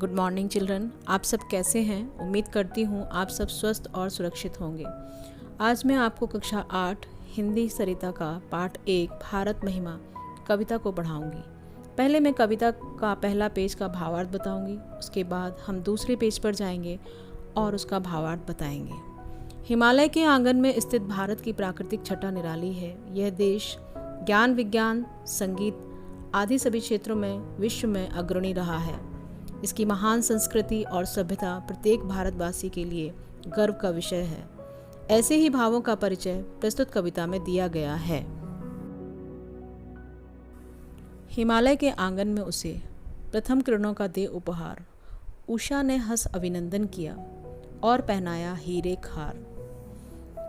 Good morning children. आप सब कैसे हैं? उम्मीद करती हूँ आप सब स्वस्थ और सुरक्षित होंगे। आज मैं आपको कक्षा 8 हिंदी सरिता का पाठ 1 भारत महिमा कविता को पढ़ाऊँगी। पहले मैं कविता का पहला पेज का भावार्थ बताऊँगी, उसके बाद हम दूसरे पेज पर जाएंगे और उसका भावार्थ बताएंगे। हिमालय के आंगन में स्थित भारत की प्राकृतिक छटा निराली है। यह देश ज्ञान, विज्ञान, संगीत आदि सभी क्षेत्रों में विश्व में अग्रणी रहा है। इसकी महान संस्कृति और सभ्यता प्रत्येक भारतवासी के लिए गर्व का विषय है। ऐसे ही भावों का परिचय प्रस्तुत कविता में दिया गया है। हिमालय के आंगन में उसे प्रथम किरणों का दे उपहार, उषा ने हंस अभिनंदन किया और पहनाया हीरे खार।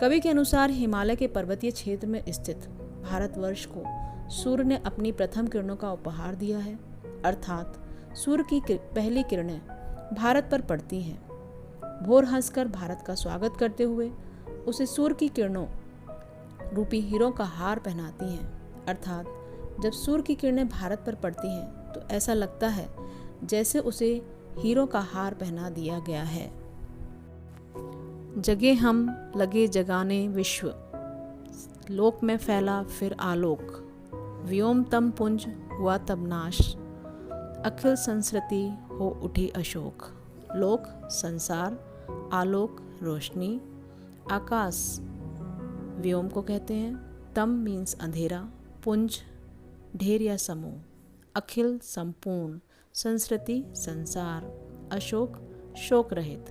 कवि के अनुसार हिमालय के पर्वतीय क्षेत्र में स्थित भारतवर्ष को सूर्य ने अपनी प्रथम किरणों का उपहार दिया है, अर्थात सूर्य की पहली किरणें भारत पर पड़ती हैं। भोर हंसकर भारत का स्वागत करते हुए उसे सूर्य की किरणों रूपी हीरों का हार पहनाती हैं, अर्थात जब सूर्य की किरणें भारत पर पड़ती हैं तो ऐसा लगता है जैसे उसे हीरों का हार पहना दिया गया है। जगे हम लगे जगाने विश्व, लोक में फैला फिर आलोक, व्योम तम पुंज हुआ तब नाश, अखिल संस्कृति हो उठी अशोक। लोक संसार, आलोक रोशनी, आकाश व्योम को कहते हैं, तम मीन्स अंधेरा, पुंज ढेर या समूह, अखिल संपूर्ण, संस्कृति संसार, अशोक शोक रहित।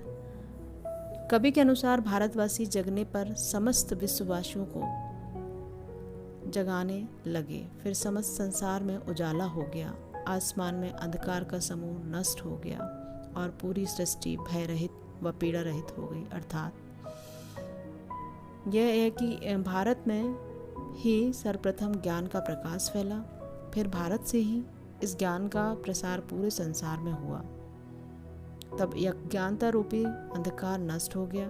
कवि के अनुसार भारतवासी जगने पर समस्त विश्ववासियों को जगाने लगे, फिर समस्त संसार में उजाला हो गया, आसमान में अंधकार का समूह नष्ट हो गया और पूरी सृष्टि भय रहित व पीड़ा रहित हो गई। अर्थात यह है कि भारत में ही सर्वप्रथम ज्ञान का प्रकाश फैला, फिर भारत से ही इस ज्ञान का प्रसार पूरे संसार में हुआ। तब अज्ञानता रूपी अंधकार नष्ट हो गया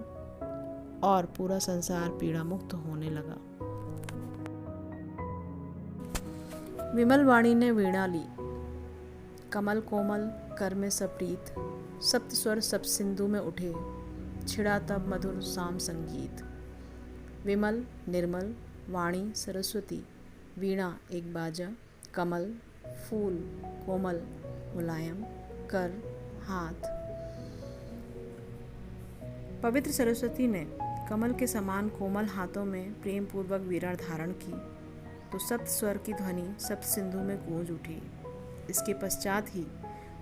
और पूरा संसार पीड़ा मुक्त होने लगा। विमल वाणी ने वीणा ली, कमल कोमल कर में सप्रीत, सप्त स्वर सब सिंधु में उठे, छिड़ा तब मधुर साम संगीत। विमल निर्मल, वाणी सरस्वती, वीणा एक बाजा, कमल फूल, कोमल मुलायम, कर हाथ। पवित्र सरस्वती ने कमल के समान कोमल हाथों में प्रेम पूर्वक वीणा धारण की तो सप्त स्वर की ध्वनि सप्त सिंधु में गूंज उठी। इसके पश्चात ही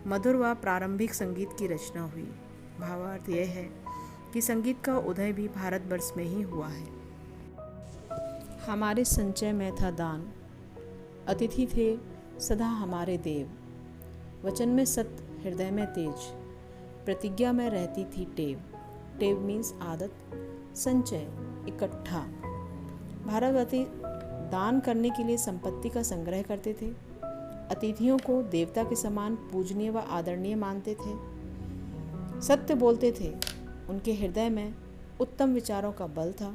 मधुर व प्रारंभिक संगीत की रचना हुई। भावार्थ यह है कि संगीत का उदय भी भारतवर्ष में ही हुआ है। हमारे संचय में था दान, अतिथि थे सदा हमारे देव, वचन में सत्य, हृदय में तेज, प्रतिज्ञा में रहती थी टेव। टेव मीन्स आदत, संचय इकट्ठा। भारतवासी दान करने के लिए संपत्ति का संग्रह करते थे, अतिथियों को देवता के समान पूजनीय व आदरणीय मानते थे, सत्य बोलते थे, उनके हृदय में उत्तम विचारों का बल था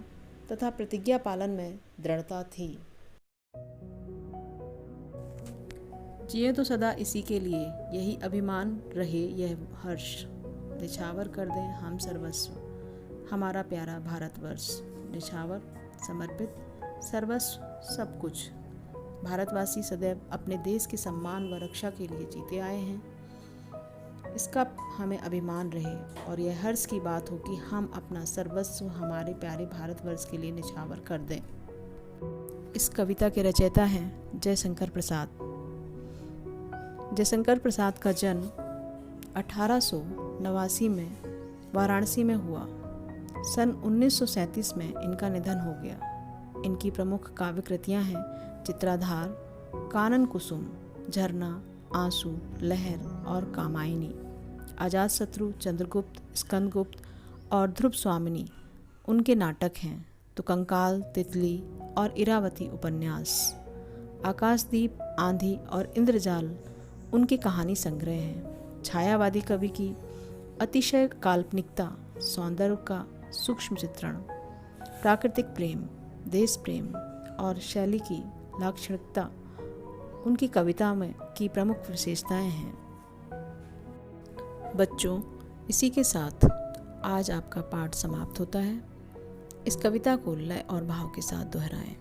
तथा प्रतिज्ञा पालन में दृढ़ता थी। जिए तो सदा इसी के लिए, यही अभिमान रहे यह हर्ष, निछावर कर दें हम सर्वस्व, हमारा प्यारा भारतवर्ष। निछावर समर्पित, सर्वस्व सब कुछ। भारतवासी सदैव अपने देश के सम्मान व रक्षा के लिए जीते आए हैं। इसका हमें अभिमान रहे और यह हर्ष की बात हो कि हम अपना सर्वस्व हमारे प्यारे भारतवर्ष के लिए निछावर कर दें। इस कविता के रचयिता हैं जयशंकर प्रसाद। जयशंकर प्रसाद का जन्म 1889 में वाराणसी में हुआ। सन 1937 में इनका निधन हो गया। इनकी प्रमुख काव्य कृतियाँ हैं चित्राधार, कानन कुसुम, झरना, आंसू, लहर और कामायनी। अजातशत्रु, चंद्रगुप्त, स्कंदगुप्त और ध्रुव स्वामिनी उनके नाटक हैं। तो कंकाल, तितली और इरावती उपन्यास। आकाशदीप, आंधी और इंद्रजाल उनके कहानी संग्रह हैं। छायावादी कवि की अतिशय काल्पनिकता, सौंदर्य का सूक्ष्म चित्रण, प्राकृतिक प्रेम, देश प्रेम और शैली की लाक्षणिकता उनकी कविता में की प्रमुख विशेषताएं हैं। बच्चों, इसी के साथ आज आपका पाठ समाप्त होता है। इस कविता को लय और भाव के साथ दोहराएं।